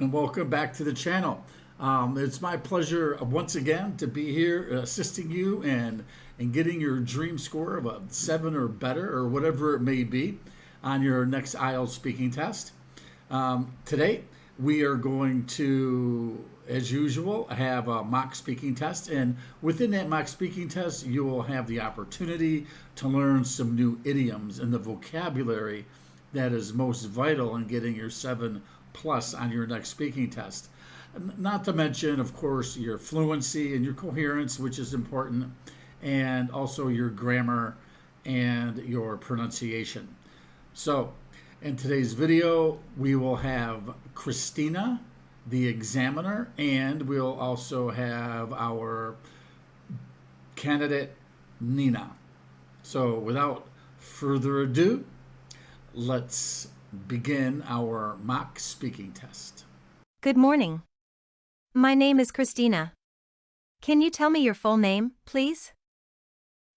and welcome back to the channel. It's my pleasure once again to be here assisting you and getting your dream score of a 7 or better or whatever it may be on your next IELTS speaking test. Today we are going to, as usual, have a mock speaking test, and within that mock speaking test you will have the opportunity to learn some new idioms and the vocabulary that is most vital in getting your 7 plus on your next speaking test. Not to mention, of course, your fluency and your coherence, which is important, and also your grammar and your pronunciation. So, in today's video, we will have Christina, the examiner, and we'll also have our candidate, Nina. So, without further ado, let's begin our mock speaking test. Good morning. My name is Christina. Can you tell me your full name, please?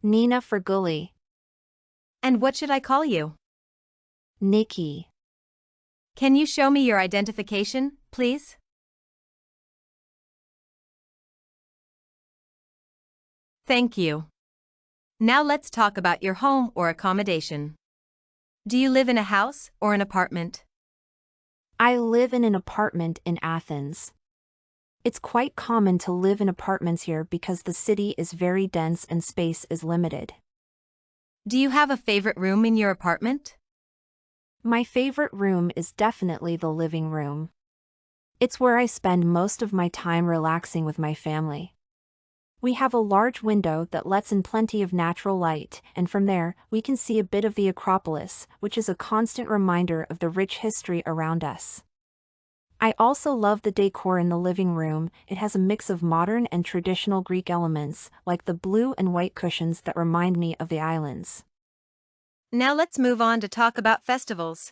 Nina Fergulli. And what should I call you? Nikki. Can you show me your identification, please? Thank you. Now let's talk about your home or accommodation. Do you live in a house or an apartment? I live in an apartment in Athens. It's quite common to live in apartments here because the city is very dense and space is limited. Do you have a favorite room in your apartment? My favorite room is definitely the living room. It's where I spend most of my time relaxing with my family. We have a large window that lets in plenty of natural light, and from there, we can see a bit of the Acropolis, which is a constant reminder of the rich history around us. I also love the decor in the living room. It has a mix of modern and traditional Greek elements, like the blue and white cushions that remind me of the islands. Now let's move on to talk about festivals.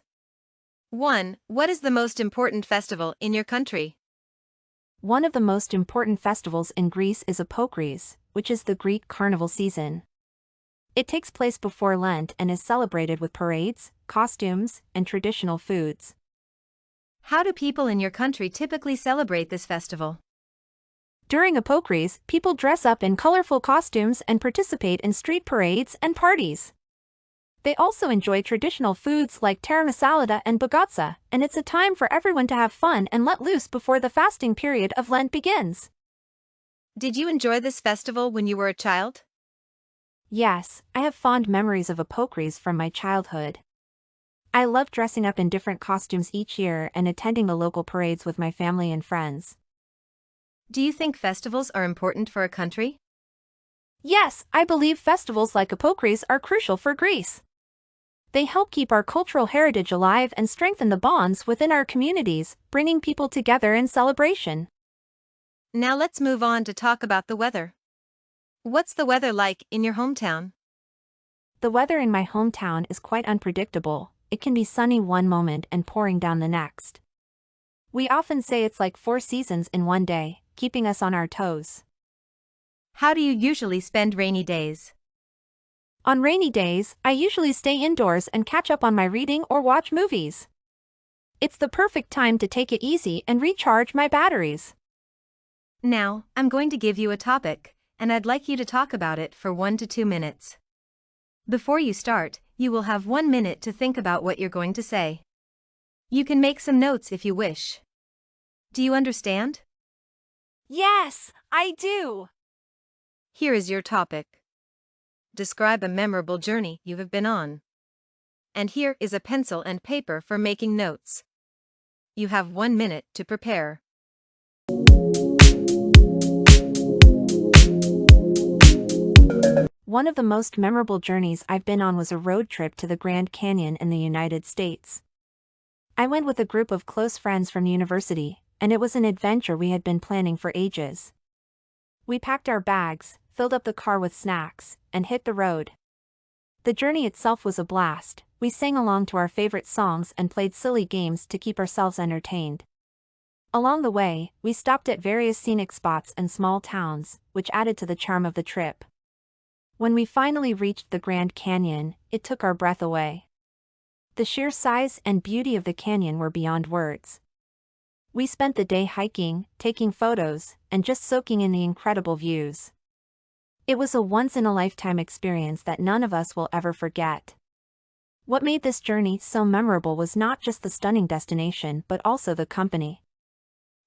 1. What is the most important festival in your country? One of the most important festivals in Greece is Apokris, which is the Greek carnival season. It takes place before Lent and is celebrated with parades, costumes, and traditional foods. How do people in your country typically celebrate this festival? During Apokris, people dress up in colorful costumes and participate in street parades and parties. They also enjoy traditional foods like taramasalada and bagatsa, and it's a time for everyone to have fun and let loose before the fasting period of Lent begins. Did you enjoy this festival when you were a child? Yes, I have fond memories of Apokris from my childhood. I love dressing up in different costumes each year and attending the local parades with my family and friends. Do you think festivals are important for a country? Yes, I believe festivals like Apokris are crucial for Greece. They help keep our cultural heritage alive and strengthen the bonds within our communities, bringing people together in celebration. Now let's move on to talk about the weather. What's the weather like in your hometown? The weather in my hometown is quite unpredictable. It can be sunny one moment and pouring down the next. We often say it's like 4 seasons in one day, keeping us on our toes. How do you usually spend rainy days? On rainy days, I usually stay indoors and catch up on my reading or watch movies. It's the perfect time to take it easy and recharge my batteries. Now, I'm going to give you a topic, and I'd like you to talk about it for 1 to 2 minutes. Before you start, you will have 1 minute to think about what you're going to say. You can make some notes if you wish. Do you understand? Yes, I do. Here is your topic. Describe a memorable journey you have been on. And here is a pencil and paper for making notes. You have 1 minute to prepare. One of the most memorable journeys I've been on was a road trip to the Grand Canyon in the United States. I went with a group of close friends from university, and it was an adventure we had been planning for ages. We packed our bags, filled up the car with snacks, and hit the road. The journey itself was a blast. We sang along to our favorite songs and played silly games to keep ourselves entertained. Along the way, we stopped at various scenic spots and small towns, which added to the charm of the trip. When we finally reached the Grand Canyon, it took our breath away. The sheer size and beauty of the canyon were beyond words. We spent the day hiking, taking photos, and just soaking in the incredible views. It was a once-in-a-lifetime experience that none of us will ever forget. What made this journey so memorable was not just the stunning destination but also the company.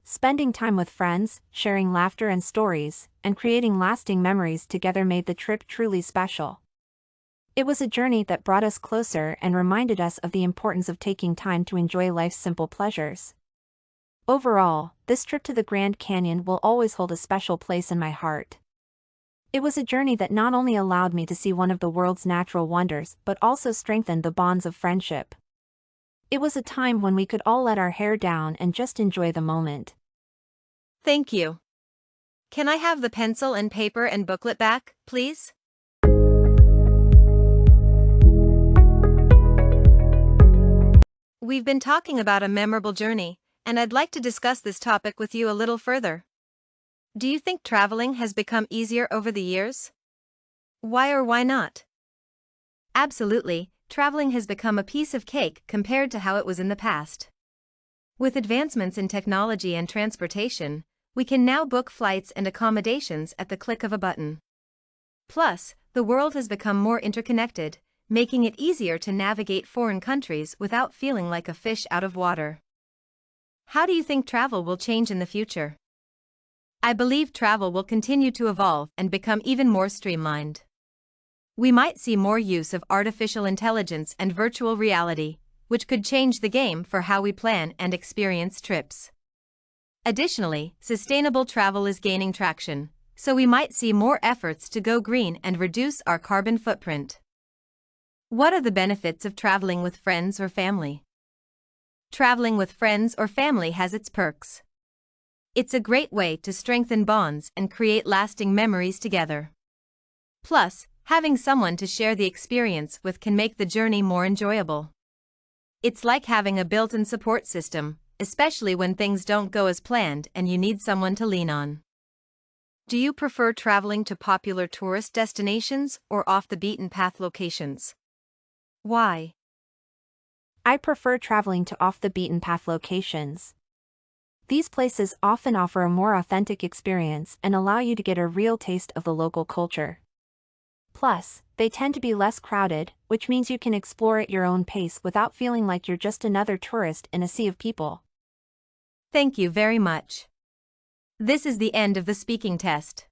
Spending time with friends, sharing laughter and stories, and creating lasting memories together made the trip truly special. It was a journey that brought us closer and reminded us of the importance of taking time to enjoy life's simple pleasures. Overall, this trip to the Grand Canyon will always hold a special place in my heart. It was a journey that not only allowed me to see one of the world's natural wonders but also strengthened the bonds of friendship. It was a time when we could all let our hair down and just enjoy the moment. Thank you. Can I have the pencil and paper and booklet back, please? We've been talking about a memorable journey, and I'd like to discuss this topic with you a little further. Do you think traveling has become easier over the years? Why or why not? Absolutely, traveling has become a piece of cake compared to how it was in the past. With advancements in technology and transportation, we can now book flights and accommodations at the click of a button. Plus, the world has become more interconnected, making it easier to navigate foreign countries without feeling like a fish out of water. How do you think travel will change in the future? I believe travel will continue to evolve and become even more streamlined. We might see more use of artificial intelligence and virtual reality, which could change the game for how we plan and experience trips. Additionally, sustainable travel is gaining traction, so we might see more efforts to go green and reduce our carbon footprint. What are the benefits of traveling with friends or family? Traveling with friends or family has its perks. It's a great way to strengthen bonds and create lasting memories together. Plus, having someone to share the experience with can make the journey more enjoyable. It's like having a built-in support system, especially when things don't go as planned and you need someone to lean on. Do you prefer traveling to popular tourist destinations or off-the-beaten-path locations? Why? I prefer traveling to off-the-beaten-path locations. These places often offer a more authentic experience and allow you to get a real taste of the local culture. Plus, they tend to be less crowded, which means you can explore at your own pace without feeling like you're just another tourist in a sea of people. Thank you very much. This is the end of the speaking test.